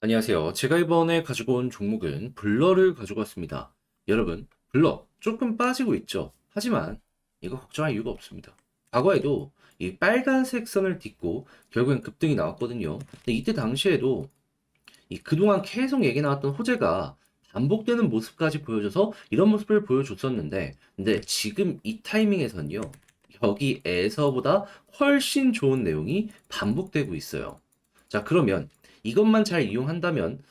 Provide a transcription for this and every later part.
안녕하세요. 제가 이번에 가지고 온 종목은 블러를 가지고 왔습니다. 여러분, 블러 조금 빠지고 있죠? 하지만 이거 걱정할 이유가 없습니다. 과거에도 이 빨간색 선을 딛고 결국엔 급등이 나왔거든요. 근데 이때 당시에도 이 그동안 계속 얘기 나왔던 호재가 반복되는 모습까지 보여줘서 이런 모습을 보여줬었는데, 근데 지금 이 타이밍에선요, 여기에서보다 훨씬 좋은 내용이 반복되고 있어요. 자, 그러면 이것만 잘 이용한다면,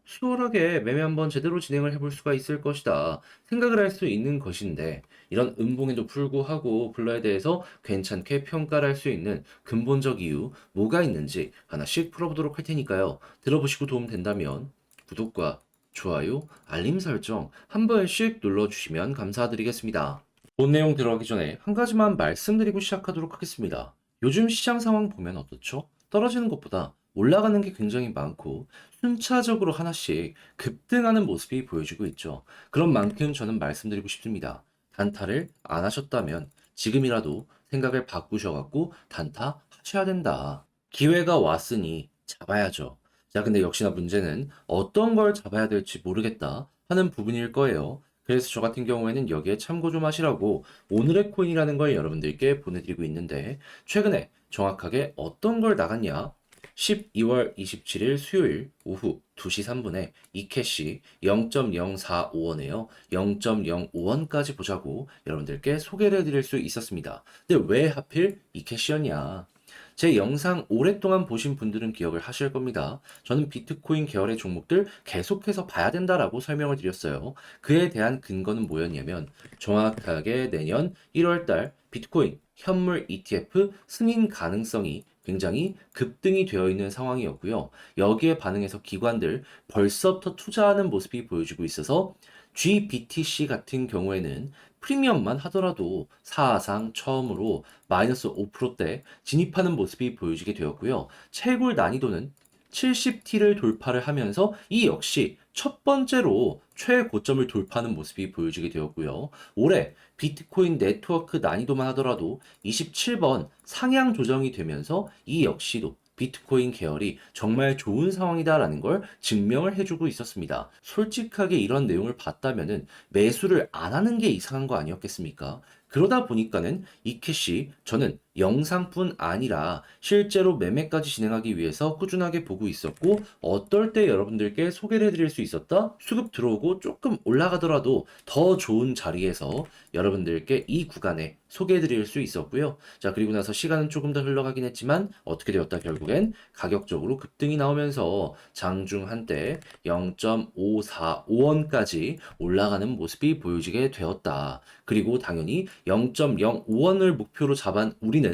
수월하게 매매 한번 제대로 진행을 해볼 수가 있을 것이다. 생각을 할 수 있는 것인데, 이런 음봉에도 불구하고 블러에 대해서 괜찮게 평가를 할 수 있는 근본적 이유, 뭐가 있는지 하나씩 풀어보도록 할 테니까요. 들어보시고 도움 된다면, 구독과 좋아요, 알림 설정 한 번씩 눌러주시면 감사드리겠습니다. 본 내용 들어가기 전에 한 가지만 말씀드리고 시작하도록 하겠습니다. 요즘 시장 상황 보면 어떻죠? 떨어지는 것보다 올라가는 게 굉장히 많고 순차적으로 하나씩 급등하는 모습이 보여지고 있죠. 그런 만큼 저는 말씀드리고 싶습니다. 단타를 안 하셨다면 지금이라도 생각을 바꾸셔갖고 단타 하셔야 된다. 기회가 왔으니 잡아야죠. 자, 근데 역시나 문제는 어떤 걸 잡아야 될지 모르겠다 하는 부분일 거예요. 그래서 저 같은 경우에는 여기에 참고 좀 하시라고 오늘의 코인이라는 걸 여러분들께 보내드리고 있는데, 최근에 정확하게 어떤 걸 나갔냐? 12월 27일 수요일 오후 2시 3분에 이캐시 0.045원에요. 0.05원까지 보자고 여러분들께 소개를 해드릴 수 있었습니다. 근데 왜 하필 이캐시였냐? 제 영상 오랫동안 보신 분들은 기억을 하실 겁니다. 저는 비트코인 계열의 종목들 계속해서 봐야 된다라고 설명을 드렸어요. 그에 대한 근거는 뭐였냐면 정확하게 내년 1월달 비트코인 현물 ETF 승인 가능성이 굉장히 급등이 되어 있는 상황이었고요. 여기에 반응해서 기관들 벌써부터 투자하는 모습이 보여지고 있어서 GBTC 같은 경우에는 프리미엄만 하더라도 사상 처음으로 마이너스 5%대 진입하는 모습이 보여지게 되었고요. 채굴 난이도는 70T를 돌파를 하면서 이 역시 첫 번째로 최고점을 돌파하는 모습이 보여지게 되었고요. 올해 비트코인 네트워크 난이도만 하더라도 27번 상향 조정이 되면서 이 역시도 비트코인 계열이 정말 좋은 상황이다라는 걸 증명을 해주고 있었습니다. 솔직하게 이런 내용을 봤다면은 매수를 안 하는 게 이상한 거 아니었겠습니까? 그러다 보니까는 이 캐시 저는 영상뿐 아니라 실제로 매매까지 진행하기 위해서 꾸준하게 보고 있었고, 어떨 때 여러분들께 소개를 해드릴 수 있었다? 수급 들어오고 조금 올라가더라도 더 좋은 자리에서 여러분들께 이 구간에 소개해드릴 수 있었고요. 자, 그리고 나서 시간은 조금 더 흘러가긴 했지만 어떻게 되었다? 결국엔 가격적으로 급등이 나오면서 장중 한때 0.545원까지 올라가는 모습이 보여지게 되었다. 그리고 당연히 0.05원을 목표로 잡은 우리는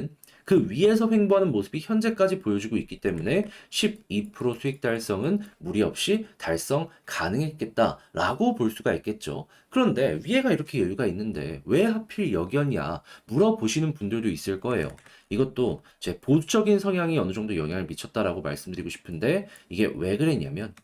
그 위에서 횡보하는 모습이 현재까지 보여주고 있기 때문에 12% 수익 달성은 무리 없이 달성 가능했겠다라고 볼 수가 있겠죠. 그런데 위에가 이렇게 여유가 있는데 왜 하필 여기였냐 물어보시는 분들도 있을 거예요. 이것도 제 보수적인 성향이 어느 정도 영향을 미쳤다라고 말씀드리고 싶은데, 이게 왜 그랬냐면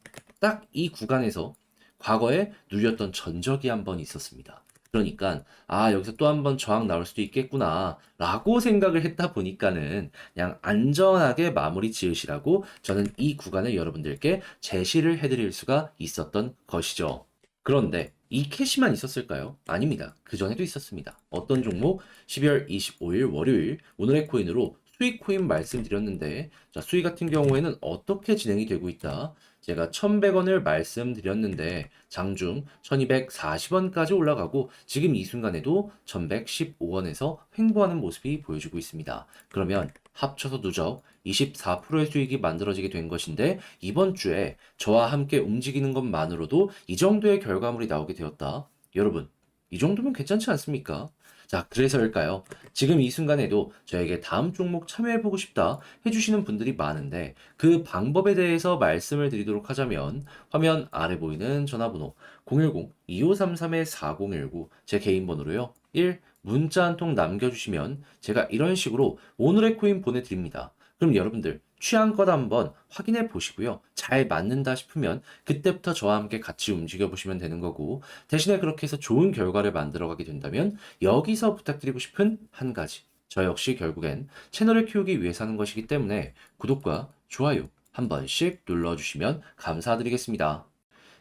딱 이 구간에서 과거에 누렸던 전적이 한 번 있었습니다. 그러니까 여기서 또 한 번 저항 나올 수도 있겠구나 라고 생각을 했다 보니까는 그냥 안전하게 마무리 지으시라고 저는 이 구간을 여러분들께 제시를 해드릴 수가 있었던 것이죠. 그런데 이 캐시만 있었을까요? 아닙니다. 그 전에도 있었습니다. 어떤 종목? 12월 25일 월요일 오늘의 코인으로 수익 코인 말씀드렸는데, 자, 수익 같은 경우에는 어떻게 진행이 되고 있다? 제가 1100원을 말씀드렸는데 장중 1240원까지 올라가고 지금 이 순간에도 1115원에서 횡보하는 모습이 보여지고 있습니다. 그러면 합쳐서 누적 24%의 수익이 만들어지게 된 것인데, 이번 주에 저와 함께 움직이는 것만으로도 이 정도의 결과물이 나오게 되었다. 여러분, 이 정도면 괜찮지 않습니까? 자, 그래서일까요? 지금 이 순간에도 저에게 다음 종목 참여해보고 싶다 해주시는 분들이 많은데, 그 방법에 대해서 말씀을 드리도록 하자면 화면 아래 보이는 전화번호 010-2533-4019 제 개인 번호로요. 1. 문자 한 통 남겨주시면 제가 이런 식으로 오늘의 코인 보내드립니다. 그럼 여러분들 취향껏 한번 확인해 보시고요. 잘 맞는다 싶으면 그때부터 저와 함께 같이 움직여 보시면 되는 거고, 대신에 그렇게 해서 좋은 결과를 만들어 가게 된다면 여기서 부탁드리고 싶은 한 가지. 저 역시 결국엔 채널을 키우기 위해서 하는 것이기 때문에 구독과 좋아요 한 번씩 눌러주시면 감사드리겠습니다.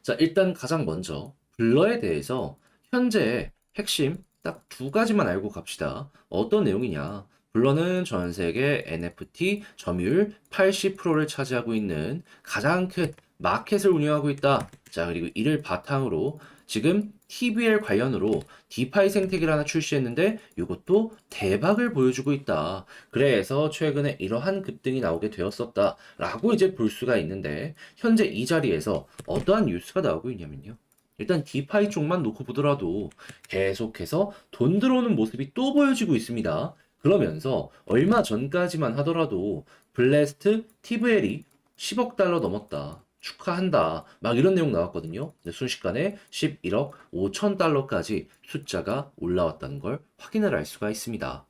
자, 일단 가장 먼저 블러에 대해서 현재 핵심 딱 두 가지만 알고 갑시다. 어떤 내용이냐? 블러는 전 세계 NFT 점유율 80%를 차지하고 있는 가장 큰 마켓을 운영하고 있다. 자, 그리고 이를 바탕으로 지금 TVL 관련으로 디파이 생태계를 하나 출시했는데 이것도 대박을 보여주고 있다. 그래서 최근에 이러한 급등이 나오게 되었었다라고 이제 볼 수가 있는데 현재 이 자리에서 어떠한 뉴스가 나오고 있냐면요. 일단 디파이 쪽만 놓고 보더라도 계속해서 돈 들어오는 모습이 또 보여지고 있습니다. 그러면서 얼마 전까지만 하더라도 블래스트 TVL이 10억 달러 넘었다. 축하한다. 막 이런 내용 나왔거든요. 근데 순식간에 11억 5천 달러까지 숫자가 올라왔다는 걸 확인을 할 수가 있습니다.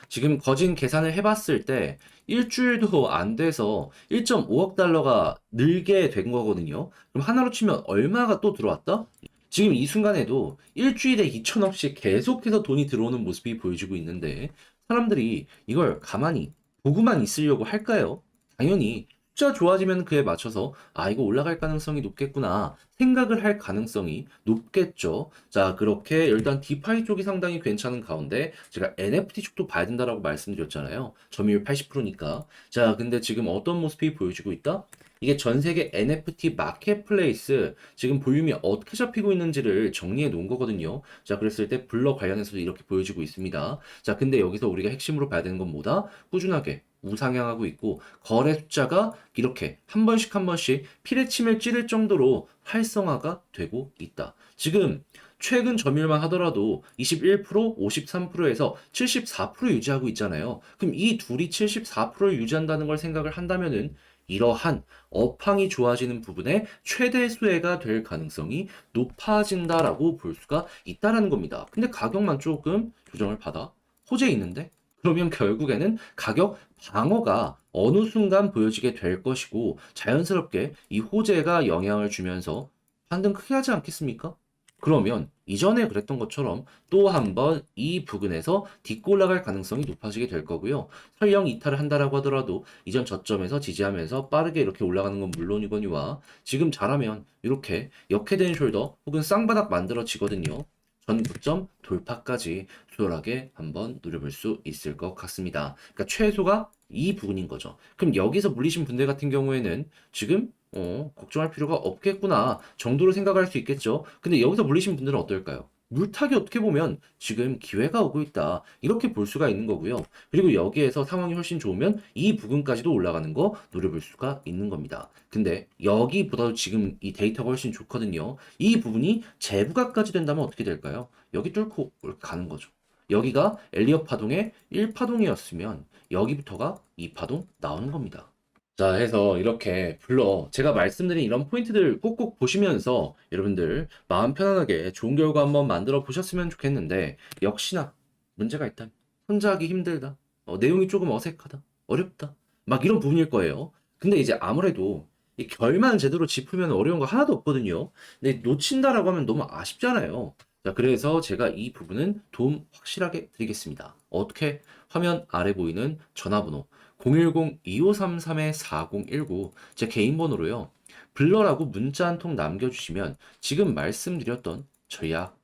지금 거진 계산을 해봤을 때 일주일도 안 돼서 1.5억 달러가 늘게 된 거거든요. 그럼 하나로 치면 얼마가 또 들어왔다? 지금 이 순간에도 일주일에 2천억씩 계속해서 돈이 들어오는 모습이 보여지고 있는데 사람들이 이걸 가만히 보고만 있으려고 할까요? 당연히 숫자 좋아지면 그에 맞춰서 아 이거 올라갈 가능성이 높겠구나 생각을 할 가능성이 높겠죠. 자 그렇게 일단 디파이 쪽이 상당히 괜찮은 가운데 제가 NFT 쪽도 봐야 된다라고 말씀드렸잖아요. 점유율 80%니까. 자 근데 지금 어떤 모습이 보여지고 있다? 이게 전 세계 NFT 마켓플레이스 지금 볼륨이 어떻게 잡히고 있는지를 정리해 놓은 거거든요. 자, 그랬을 때 블러 관련해서도 이렇게 보여지고 있습니다. 자, 근데 여기서 우리가 핵심으로 봐야 되는 건 뭐다? 꾸준하게 우상향하고 있고 거래 숫자가 이렇게 한 번씩 한 번씩 피레침을 찌를 정도로 활성화가 되고 있다. 지금 최근 점유율만 하더라도 21%, 53%에서 74% 유지하고 있잖아요. 그럼 이 둘이 74%를 유지한다는 걸 생각을 한다면은 이러한 업황이 좋아지는 부분에 최대 수혜가 될 가능성이 높아진다라고 볼 수가 있다라는 겁니다. 근데 가격만 조금 조정을 받아 호재 있는데 그러면 결국에는 가격 방어가 어느 순간 보여지게 될 것이고 자연스럽게 이 호재가 영향을 주면서 반등 크게 하지 않겠습니까? 그러면 이전에 그랬던 것처럼 또 한 번 이 부근에서 딛고 올라갈 가능성이 높아지게 될 거고요. 설령 이탈을 한다라고 하더라도 이전 저점에서 지지하면서 빠르게 이렇게 올라가는 건 물론이거니와 지금 잘하면 이렇게 역회된 숄더 혹은 쌍바닥 만들어지거든요. 전 고점 돌파까지 수월하게 한번 누려볼 수 있을 것 같습니다. 그러니까 최소가 이 부분인 거죠. 그럼 여기서 물리신 분들 같은 경우에는 지금 걱정할 필요가 없겠구나 정도로 생각할 수 있겠죠. 근데 여기서 물리신 분들은 어떨까요? 물타기 어떻게 보면 지금 기회가 오고 있다. 이렇게 볼 수가 있는 거고요. 그리고 여기에서 상황이 훨씬 좋으면 이 부분까지도 올라가는 거 노려볼 수가 있는 겁니다. 근데 여기보다도 지금 이 데이터가 훨씬 좋거든요. 이 부분이 재부가까지 된다면 어떻게 될까요? 여기 뚫고 가는 거죠. 여기가 엘리엇 파동의 1파동이었으면 여기부터가 2파동 나오는 겁니다. 자, 해서 이렇게 불러 제가 말씀드린 이런 포인트들 꼭꼭 보시면서 여러분들 마음 편안하게 좋은 결과 한번 만들어 보셨으면 좋겠는데 역시나 문제가 있다. 혼자 하기 힘들다. 내용이 조금 어색하다. 어렵다. 막 이런 부분일 거예요. 근데 이제 아무래도 이 결만 제대로 짚으면 어려운 거 하나도 없거든요. 근데 놓친다라고 하면 너무 아쉽잖아요. 자, 그래서 제가 이 부분은 도움 확실하게 드리겠습니다. 어떻게? 화면 아래 보이는 전화번호 010-2533-4019 제 개인 번호로요. 블러라고 문자 한 통 남겨주시면 지금 말씀드렸던 전략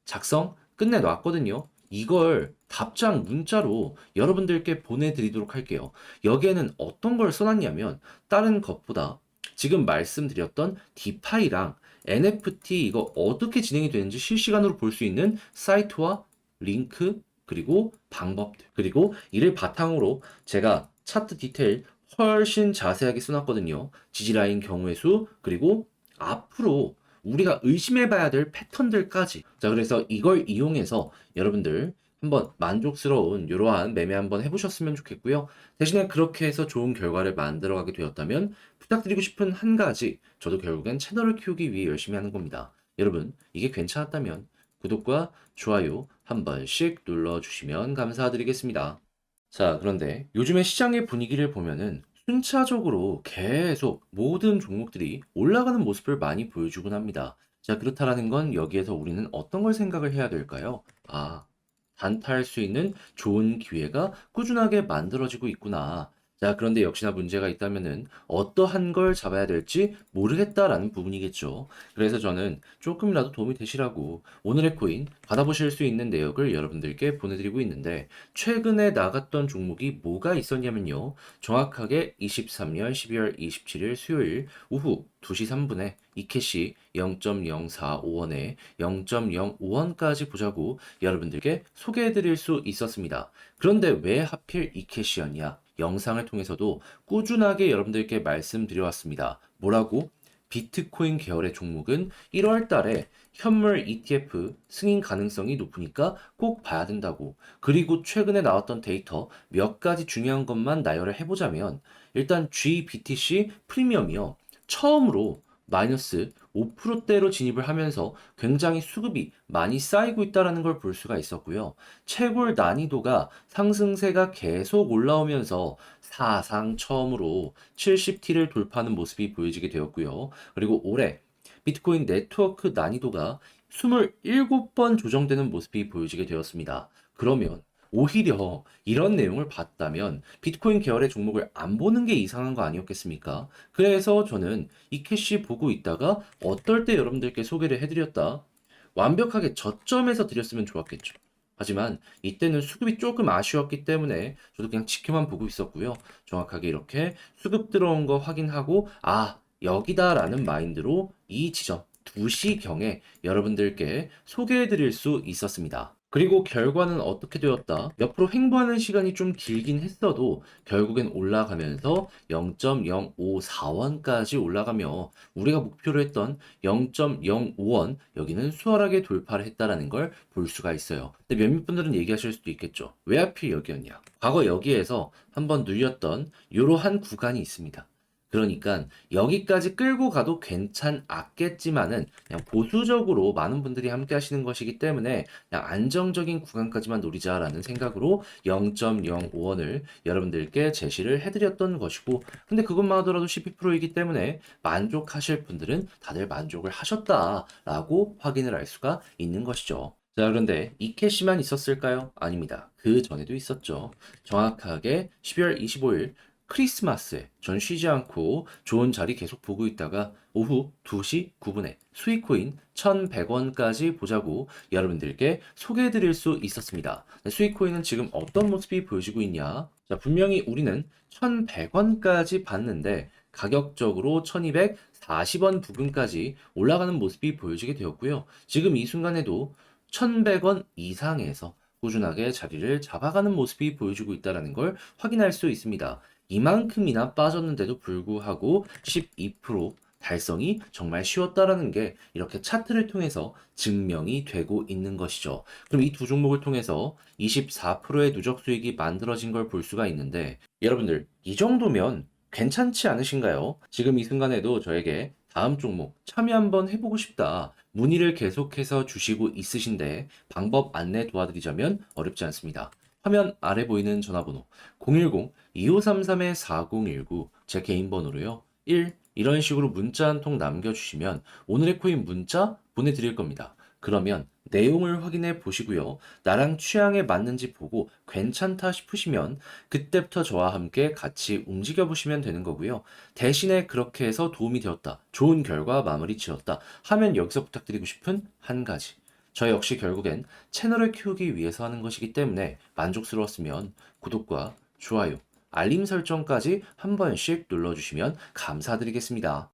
작성 끝내놨거든요. 이걸 답장 문자로 여러분들께 보내드리도록 할게요. 여기에는 어떤 걸 써놨냐면 다른 것보다 지금 말씀드렸던 디파이랑 NFT 이거 어떻게 진행이 되는지 실시간으로 볼 수 있는 사이트와 링크 그리고 방법들 그리고 이를 바탕으로 제가 차트 디테일 훨씬 자세하게 써놨거든요. 지지라인 경우의 수 그리고 앞으로 우리가 의심해봐야 될 패턴들까지. 자, 그래서 이걸 이용해서 여러분들 한번 만족스러운 이러한 매매 한번 해보셨으면 좋겠고요. 대신에 그렇게 해서 좋은 결과를 만들어가게 되었다면 부탁드리고 싶은 한 가지, 저도 결국엔 채널을 키우기 위해 열심히 하는 겁니다. 여러분, 이게 괜찮았다면 구독과 좋아요 한 번씩 눌러주시면 감사드리겠습니다. 자, 그런데 요즘의 시장의 분위기를 보면은 순차적으로 계속 모든 종목들이 올라가는 모습을 많이 보여주곤 합니다. 자, 그렇다라는 건 여기에서 우리는 어떤 걸 생각을 해야 될까요? 아, 단타할 수 있는 좋은 기회가 꾸준하게 만들어지고 있구나. 자, 그런데 역시나 문제가 있다면은 어떠한 걸 잡아야 될지 모르겠다라는 부분이겠죠. 그래서 저는 조금이라도 도움이 되시라고 오늘의 코인 받아보실 수 있는 내역을 여러분들께 보내드리고 있는데, 최근에 나갔던 종목이 뭐가 있었냐면요. 정확하게 23년 12월 27일 수요일 오후 2시 3분에 이캐시 0.045원에 0.05원까지 보자고 여러분들께 소개해드릴 수 있었습니다. 그런데 왜 하필 이캐시였냐? 영상을 통해서도 꾸준하게 여러분들께 말씀드려왔습니다. 뭐라고? 비트코인 계열의 종목은 1월 달에 현물 ETF 승인 가능성이 높으니까 꼭 봐야 된다고. 그리고 최근에 나왔던 데이터 몇 가지 중요한 것만 나열을 해보자면, 일단 GBTC 프리미엄이요. 처음으로 마이너스 5%대로 진입을 하면서 굉장히 수급이 많이 쌓이고 있다는 걸 볼 수가 있었고요. 채굴 난이도가 상승세가 계속 올라오면서 사상 처음으로 70T를 돌파하는 모습이 보여지게 되었고요. 그리고 올해 비트코인 네트워크 난이도가 27번 조정되는 모습이 보여지게 되었습니다. 그러면 오히려 이런 내용을 봤다면 비트코인 계열의 종목을 안 보는 게 이상한 거 아니었겠습니까? 그래서 저는 이 캐시 보고 있다가 어떨 때 여러분들께 소개를 해드렸다. 완벽하게 저점에서 드렸으면 좋았겠죠. 하지만 이때는 수급이 조금 아쉬웠기 때문에 저도 그냥 지켜만 보고 있었고요. 정확하게 이렇게 수급 들어온 거 확인하고, 아, 여기다라는 마인드로 이 지점 2시경에 여러분들께 소개해 드릴 수 있었습니다. 그리고 결과는 어떻게 되었다? 옆으로 횡보하는 시간이 좀 길긴 했어도 결국엔 올라가면서 0.054원까지 올라가며 우리가 목표로 했던 0.05원, 여기는 수월하게 돌파를 했다라는 걸 볼 수가 있어요. 근데 몇몇 분들은 얘기하실 수도 있겠죠. 왜 하필 여기였냐? 과거 여기에서 한번 눌렸던 이러한 구간이 있습니다. 그러니까 여기까지 끌고 가도 괜찮았겠지만은 그냥 보수적으로 많은 분들이 함께 하시는 것이기 때문에 그냥 안정적인 구간까지만 노리자라는 생각으로 0.05원을 여러분들께 제시를 해드렸던 것이고, 근데 그것만 하더라도 12%이기 때문에 만족하실 분들은 다들 만족을 하셨다라고 확인을 할 수가 있는 것이죠. 자, 그런데 이 캐시만 있었을까요? 아닙니다. 그 전에도 있었죠. 정확하게 12월 25일 크리스마스에 전 쉬지 않고 좋은 자리 계속 보고 있다가 오후 2시 9분에 수익코인 1,100원까지 보자고 여러분들께 소개해 드릴 수 있었습니다. 수익코인은 지금 어떤 모습이 보여지고 있냐? 자, 분명히 우리는 1,100원까지 봤는데 가격적으로 1,240원 부근까지 올라가는 모습이 보여지게 되었고요. 지금 이 순간에도 1,100원 이상에서 꾸준하게 자리를 잡아가는 모습이 보여지고 있다는 걸 확인할 수 있습니다. 이만큼이나 빠졌는데도 불구하고 12% 달성이 정말 쉬웠다라는 게 이렇게 차트를 통해서 증명이 되고 있는 것이죠. 그럼 이 두 종목을 통해서 24%의 누적 수익이 만들어진 걸 볼 수가 있는데, 여러분들 이 정도면 괜찮지 않으신가요? 지금 이 순간에도 저에게 다음 종목 참여 한번 해보고 싶다, 문의를 계속해서 주시고 있으신데 방법 안내 도와드리자면 어렵지 않습니다. 화면 아래 보이는 전화번호 010-2533-4019, 제 개인 번호로요. 1. 이런 식으로 문자 한 통 남겨주시면 오늘의 코인 문자 보내드릴 겁니다. 그러면 내용을 확인해 보시고요. 나랑 취향에 맞는지 보고 괜찮다 싶으시면 그때부터 저와 함께 같이 움직여 보시면 되는 거고요. 대신에 그렇게 해서 도움이 되었다, 좋은 결과 마무리 지었다 하면 여기서 부탁드리고 싶은 한 가지. 저 역시 결국엔 채널을 키우기 위해서 하는 것이기 때문에 만족스러웠으면 구독과 좋아요, 알림 설정까지 한 번씩 눌러주시면 감사드리겠습니다.